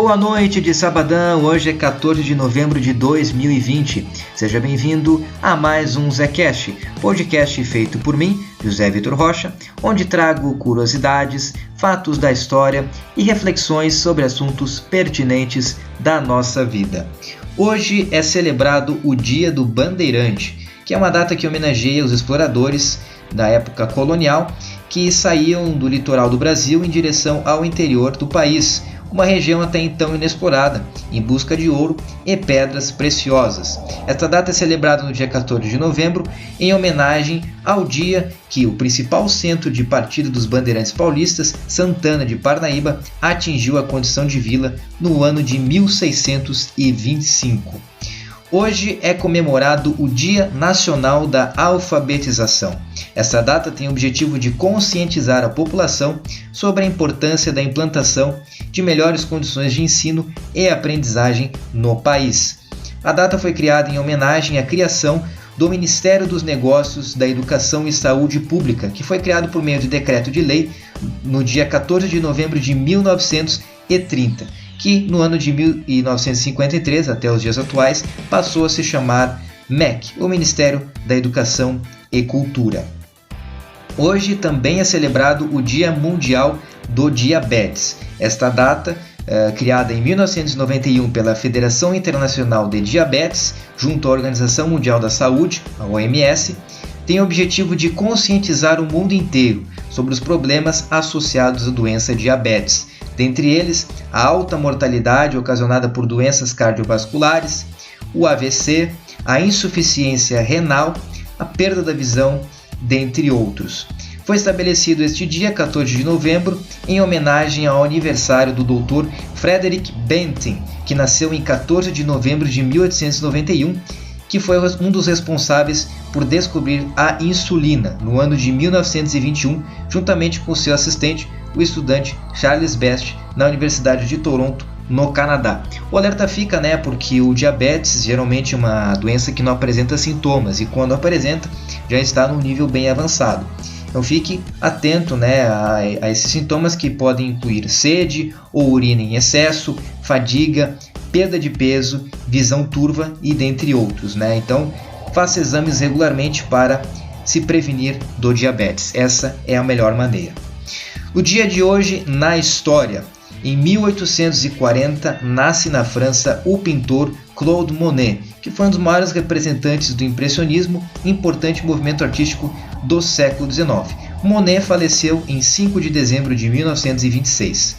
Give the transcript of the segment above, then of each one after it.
Boa noite de sabadão, hoje é 14 de novembro de 2020. Seja bem-vindo a mais um ZéCast, podcast feito por mim, José Vitor Rocha, onde trago curiosidades, fatos da história e reflexões sobre assuntos pertinentes da nossa vida. Hoje é celebrado o Dia do Bandeirante, que é uma data que homenageia os exploradores da época colonial que saíam do litoral do Brasil em direção ao interior do país, uma região até então inexplorada, em busca de ouro e pedras preciosas. Esta data é celebrada no dia 14 de novembro, em homenagem ao dia que o principal centro de partida dos bandeirantes paulistas, Santana de Parnaíba, atingiu a condição de vila no ano de 1625. Hoje é comemorado o Dia Nacional da Alfabetização. Essa data tem o objetivo de conscientizar a população sobre a importância da implantação de melhores condições de ensino e aprendizagem no país. A data foi criada em homenagem à criação do Ministério dos Negócios, da Educação e Saúde Pública, que foi criado por meio de decreto de lei no dia 14 de novembro de 1930. Que no ano de 1953, até os dias atuais, passou a se chamar MEC, o Ministério da Educação e Cultura. Hoje também é celebrado o Dia Mundial do Diabetes. Esta data, criada em 1991 pela Federação Internacional de Diabetes, junto à Organização Mundial da Saúde, a OMS, tem o objetivo de conscientizar o mundo inteiro sobre os problemas associados à doença diabetes. Dentre eles, a alta mortalidade ocasionada por doenças cardiovasculares, o AVC, a insuficiência renal, a perda da visão, dentre outros. Foi estabelecido este dia, 14 de novembro, em homenagem ao aniversário do Dr. Frederick Banting, que nasceu em 14 de novembro de 1891, que foi um dos responsáveis por descobrir a insulina no ano de 1921, juntamente com seu assistente, o estudante Charles Best, na Universidade de Toronto, no Canadá. O alerta fica, porque o diabetes geralmente é uma doença que não apresenta sintomas e quando apresenta já está num nível bem avançado. Então fique atento a esses sintomas que podem incluir sede ou urina em excesso, fadiga, perda de peso, visão turva e dentre outros. Então faça exames regularmente para se prevenir do diabetes. Essa é a melhor maneira. O dia de hoje na história. Em 1840, nasce na França o pintor Claude Monet, que foi um dos maiores representantes do impressionismo, importante movimento artístico do século XIX. Monet faleceu em 5 de dezembro de 1926.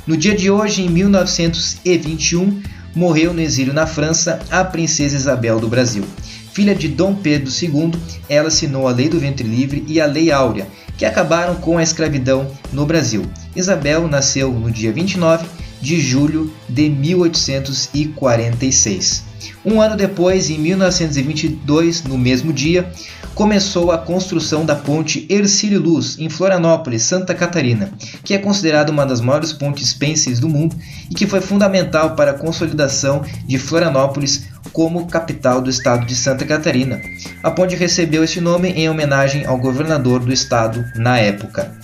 No dia de hoje, em 1921, morreu no exílio na França a princesa Isabel do Brasil. Filha de Dom Pedro II, ela assinou a Lei do Ventre Livre e a Lei Áurea, que acabaram com a escravidão no Brasil. Isabel nasceu no dia 29 de julho de 1846. Um ano depois, em 1922, no mesmo dia, começou a construção da ponte Hercílio Luz, em Florianópolis, Santa Catarina, que é considerada uma das maiores pontes pênseis do mundo e que foi fundamental para a consolidação de Florianópolis como capital do estado de Santa Catarina. A ponte recebeu esse nome em homenagem ao governador do estado na época.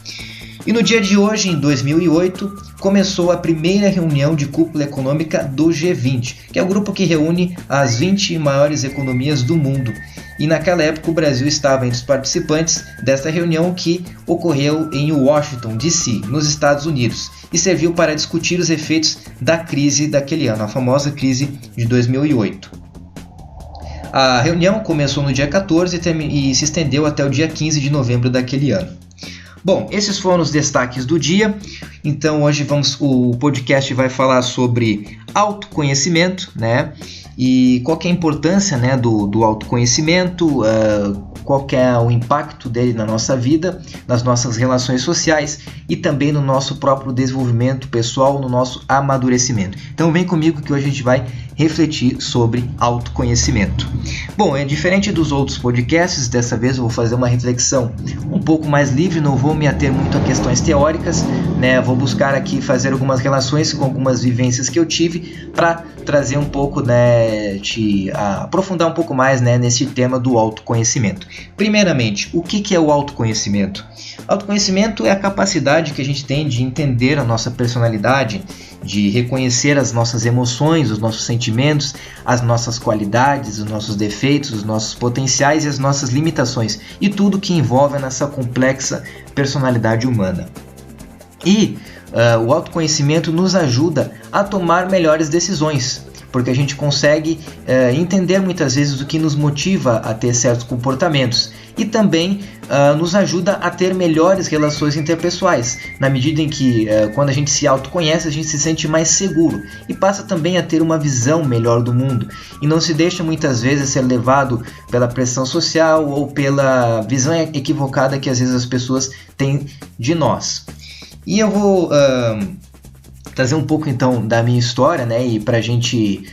E no dia de hoje, em 2008, começou a primeira reunião de cúpula econômica do G20, que é o grupo que reúne as 20 maiores economias do mundo. E naquela época o Brasil estava entre os participantes desta reunião que ocorreu em Washington, D.C., nos Estados Unidos, e serviu para discutir os efeitos da crise daquele ano, a famosa crise de 2008. A reunião começou no dia 14 e se estendeu até o dia 15 de novembro daquele ano. Bom, esses foram os destaques do dia. Então hoje o podcast vai falar sobre autoconhecimento, e qual que é a importância do autoconhecimento, qual que é o impacto dele na nossa vida, nas nossas relações sociais e também no nosso próprio desenvolvimento pessoal, no nosso amadurecimento. Então vem comigo que hoje a gente vai refletir sobre autoconhecimento. Bom, é diferente dos outros podcasts, dessa vez eu vou fazer uma reflexão um pouco mais livre, não vou me ater muito a questões teóricas, né? Vou buscar aqui fazer algumas relações com algumas vivências que eu tive para trazer um pouco, né, aprofundar um pouco mais, né, nesse tema do autoconhecimento. Primeiramente, o que é o autoconhecimento? Autoconhecimento é a capacidade que a gente tem de entender a nossa personalidade, de reconhecer as nossas emoções, os nossos sentimentos, as nossas qualidades, os nossos defeitos, os nossos potenciais e as nossas limitações, e tudo que envolve nessa complexa personalidade humana. E o autoconhecimento nos ajuda a tomar melhores decisões, porque a gente consegue entender muitas vezes o que nos motiva a ter certos comportamentos, e também nos ajuda a ter melhores relações interpessoais, na medida em que quando a gente se autoconhece, a gente se sente mais seguro e passa também a ter uma visão melhor do mundo, e não se deixa muitas vezes ser levado pela pressão social ou pela visão equivocada que às vezes as pessoas têm de nós. E eu vou trazer um pouco então da minha história, né, e para a gente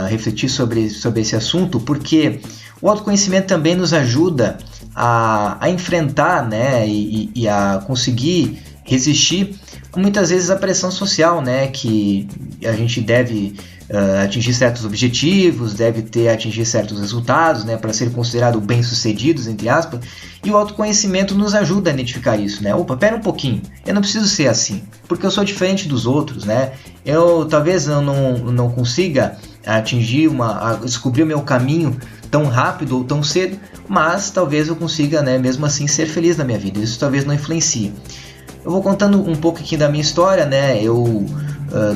refletir sobre esse assunto, porque o autoconhecimento também nos ajuda a enfrentar, né, e a conseguir resistir muitas vezes à pressão social, né, que a gente deve atingir certos objetivos, deve atingir certos resultados, né, para ser considerado bem-sucedidos, entre aspas, e o autoconhecimento nos ajuda a identificar isso, né? Opa, pera um pouquinho, eu não preciso ser assim, porque eu sou diferente dos outros, né? Talvez eu não consiga descobrir o meu caminho tão rápido ou tão cedo, mas talvez eu consiga, né, mesmo assim ser feliz na minha vida. Isso talvez não influencie. Eu vou contando um pouco aqui da minha história, né? Eu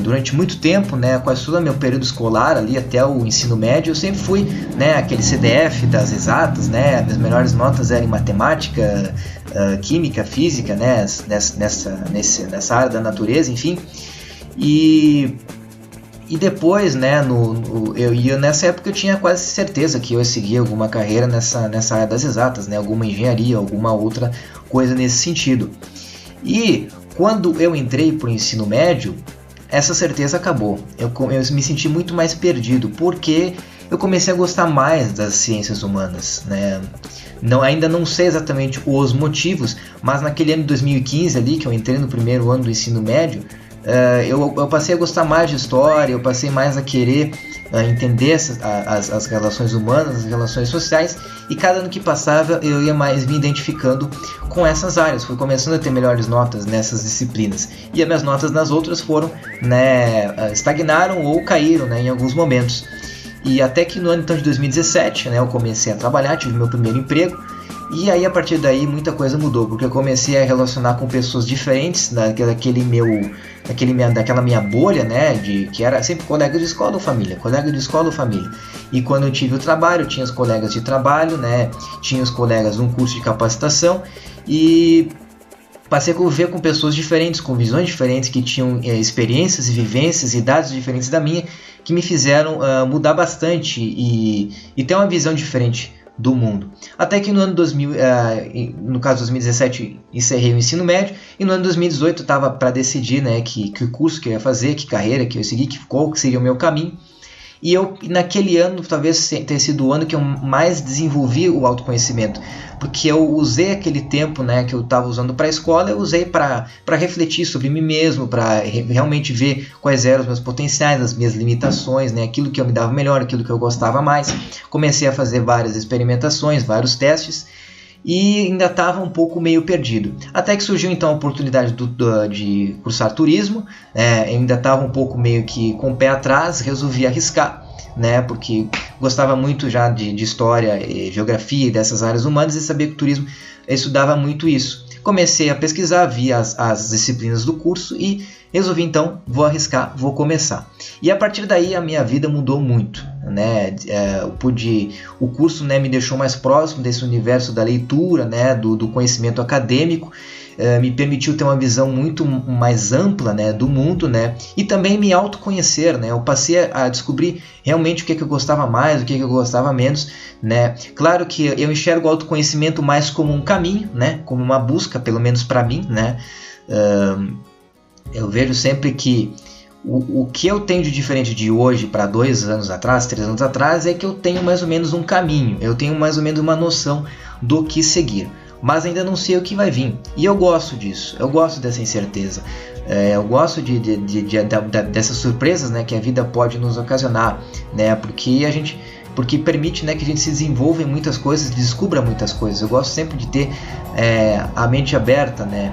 durante muito tempo, né, quase todo o meu período escolar ali até o ensino médio, eu sempre fui, né, aquele CDF das exatas, né? As melhores notas eram em matemática, química, física, né, nessa área da natureza, enfim. E depois, né, nessa época eu tinha quase certeza que eu ia seguir alguma carreira nessa área das exatas, né, alguma engenharia, alguma outra coisa nesse sentido. E quando eu entrei para o ensino médio, essa certeza acabou. Eu me senti muito mais perdido, porque eu comecei a gostar mais das ciências humanas, né? Ainda não sei exatamente os motivos, mas naquele ano de 2015 ali, que eu entrei no primeiro ano do ensino médio, eu passei a gostar mais de história, eu passei mais a querer entender as relações humanas, as relações sociais, e cada ano que passava eu ia mais me identificando com essas áreas, fui começando a ter melhores notas nessas disciplinas, e as minhas notas nas outras foram, né, estagnaram ou caíram, né, em alguns momentos. E até que no ano então de 2017, né, eu comecei a trabalhar, tive meu primeiro emprego, e aí a partir daí muita coisa mudou, porque eu comecei a relacionar com pessoas diferentes daquela minha bolha, né, que era sempre colega de escola ou família. E quando eu tive o trabalho, eu tinha os colegas de trabalho, né, tinha os colegas de um curso de capacitação, e passei a conviver com pessoas diferentes, com visões diferentes, que tinham experiências e vivências, idades diferentes da minha, que me fizeram mudar bastante e ter uma visão diferente do mundo. Até que no ano 2000, no caso 2017, encerrei o ensino médio, e no ano 2018 eu estava para decidir, né, que curso que eu ia fazer, que carreira que eu ia seguir, qual que seria o meu caminho. E naquele ano, talvez tenha sido o ano que eu mais desenvolvi o autoconhecimento, porque eu usei aquele tempo, né, que eu estava usando para a escola, eu usei para refletir sobre mim mesmo, para realmente ver quais eram os meus potenciais, as minhas limitações, né, aquilo que eu me dava melhor, aquilo que eu gostava mais. Comecei a fazer várias experimentações, vários testes, e ainda estava um pouco meio perdido. Até que surgiu então a oportunidade de cursar turismo, né? Eu ainda estava um pouco meio que com o pé atrás, resolvi arriscar, né? Porque gostava muito já de história, geografia e dessas áreas humanas, e sabia que o turismo estudava muito isso. Comecei a pesquisar, vi as disciplinas do curso e resolvi então, vou arriscar, vou começar. E a partir daí a minha vida mudou muito, né? O curso, né, me deixou mais próximo desse universo da leitura, né, do conhecimento acadêmico, me permitiu ter uma visão muito mais ampla, né, do mundo, né, e também me autoconhecer, né. Eu passei a descobrir realmente o que eu gostava mais, o que eu gostava menos, né. Claro que eu enxergo o autoconhecimento mais como um caminho, né, como uma busca, pelo menos para mim, né. Eu vejo sempre que O que eu tenho de diferente de hoje para 2 anos atrás, 3 anos atrás, é que eu tenho mais ou menos um caminho, eu tenho mais ou menos uma noção do que seguir, mas ainda não sei o que vai vir. E eu gosto disso, eu gosto dessa incerteza, eu gosto dessas surpresas, né, que a vida pode nos ocasionar, né, porque permite, né, que a gente se desenvolva em muitas coisas, descubra muitas coisas. Eu gosto sempre de ter a mente aberta, né,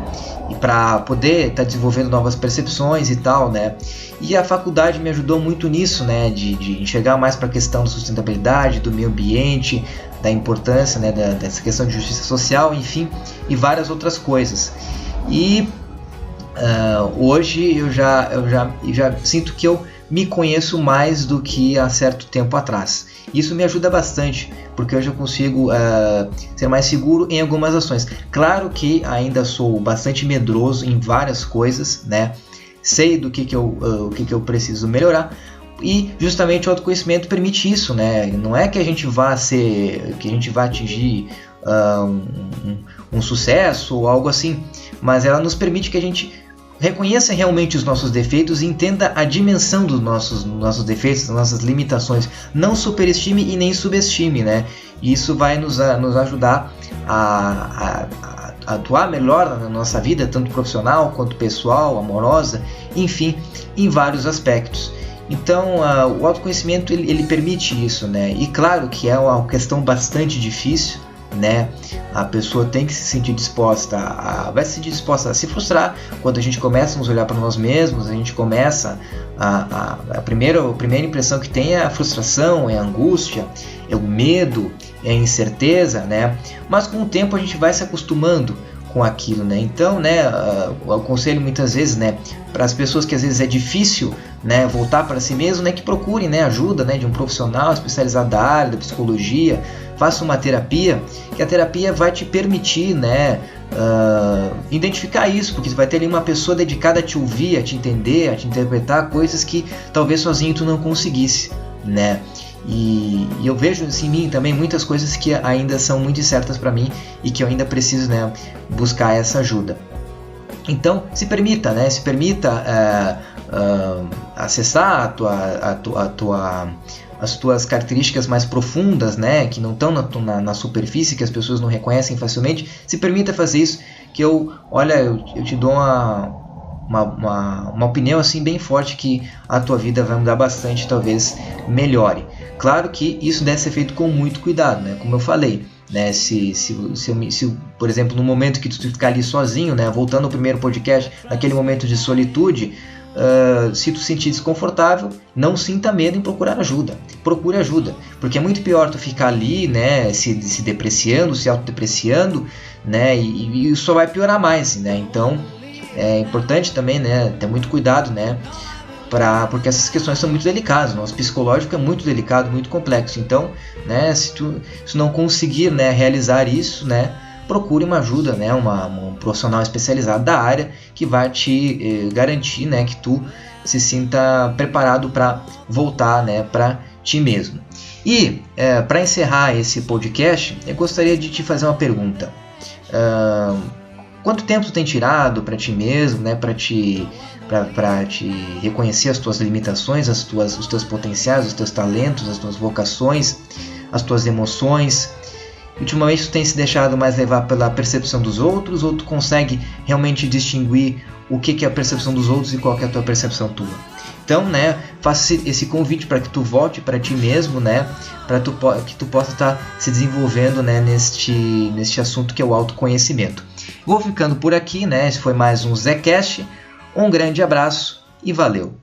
e para poder estar desenvolvendo novas percepções e tal, né. E a faculdade me ajudou muito nisso, né, de enxergar mais para a questão da sustentabilidade, do meio ambiente, da importância, né, dessa questão de justiça social, enfim, e várias outras coisas. E hoje eu já sinto que eu me conheço mais do que há certo tempo atrás. Isso me ajuda bastante, porque hoje eu consigo ser mais seguro em algumas ações. Claro que ainda sou bastante medroso em várias coisas, né? Sei do que eu preciso melhorar, e justamente o autoconhecimento permite isso, né? Não é que a gente vá atingir um sucesso ou algo assim, mas ela nos permite que a gente reconheça realmente os nossos defeitos e entenda a dimensão dos nossos defeitos, das nossas limitações. Não superestime e nem subestime, né? E isso vai nos ajudar a atuar melhor na nossa vida, tanto profissional quanto pessoal, amorosa, enfim, em vários aspectos. Então, o autoconhecimento ele permite isso, né? E claro que é uma questão bastante difícil, né? A pessoa tem que se sentir disposta vai se sentir disposta a se frustrar quando a gente começa a nos olhar para nós mesmos. A gente começa a primeira impressão que tem é a frustração, é a angústia, é o medo, é a incerteza, né? Mas com o tempo a gente vai se acostumando com aquilo, né? Então, né, eu aconselho muitas vezes, né, para as pessoas que às vezes é difícil, né, voltar para si mesmo, né, que procurem, né, ajuda, né, de um profissional especializado da área da psicologia. Faça uma terapia, que a terapia vai te permitir, né, identificar isso, porque você vai ter ali uma pessoa dedicada a te ouvir, a te entender, a te interpretar coisas que talvez sozinho tu não conseguisse, né? E eu vejo assim, em mim também muitas coisas que ainda são muito incertas para mim e que eu ainda preciso, né, buscar essa ajuda. Então, se permita, né? Se permita acessar as tuas características mais profundas, né? Que não estão na superfície, que as pessoas não reconhecem facilmente. Se permita fazer isso, que eu te dou uma opinião assim bem forte que a tua vida vai mudar bastante, talvez melhore. Claro que isso deve ser feito com muito cuidado, né? Como eu falei, né? Se por exemplo, no momento que tu ficar ali sozinho, né? Voltando ao primeiro podcast, naquele momento de solitude, se tu sentir desconfortável, não sinta medo em procurar ajuda. Procure ajuda, porque é muito pior tu ficar ali, né? Se depreciando, se autodepreciando, né? E isso só vai piorar mais, né? Então é importante também, né, ter muito cuidado, né, porque essas questões são muito delicadas. O nosso psicológico é muito delicado, muito complexo. Então, né, se tu não conseguir, né, realizar isso, né, procure uma ajuda, né, um profissional especializado da área que vai te garantir, né, que tu se sinta preparado para voltar, né, para ti mesmo. E para encerrar esse podcast, eu gostaria de te fazer uma pergunta. Quanto tempo tu tem tirado para ti mesmo, né, para te reconhecer as tuas limitações, os teus potenciais, os teus talentos, as tuas vocações, as tuas emoções? Ultimamente tu tem se deixado mais levar pela percepção dos outros, ou tu consegue realmente distinguir o que é a percepção dos outros e qual que é a tua percepção tua? Então, né, faça esse convite para que tu volte para ti mesmo, né, para que tu possa estar se desenvolvendo, né, neste assunto que é o autoconhecimento. Vou ficando por aqui, né? Esse foi mais um Zecast. Um grande abraço e valeu!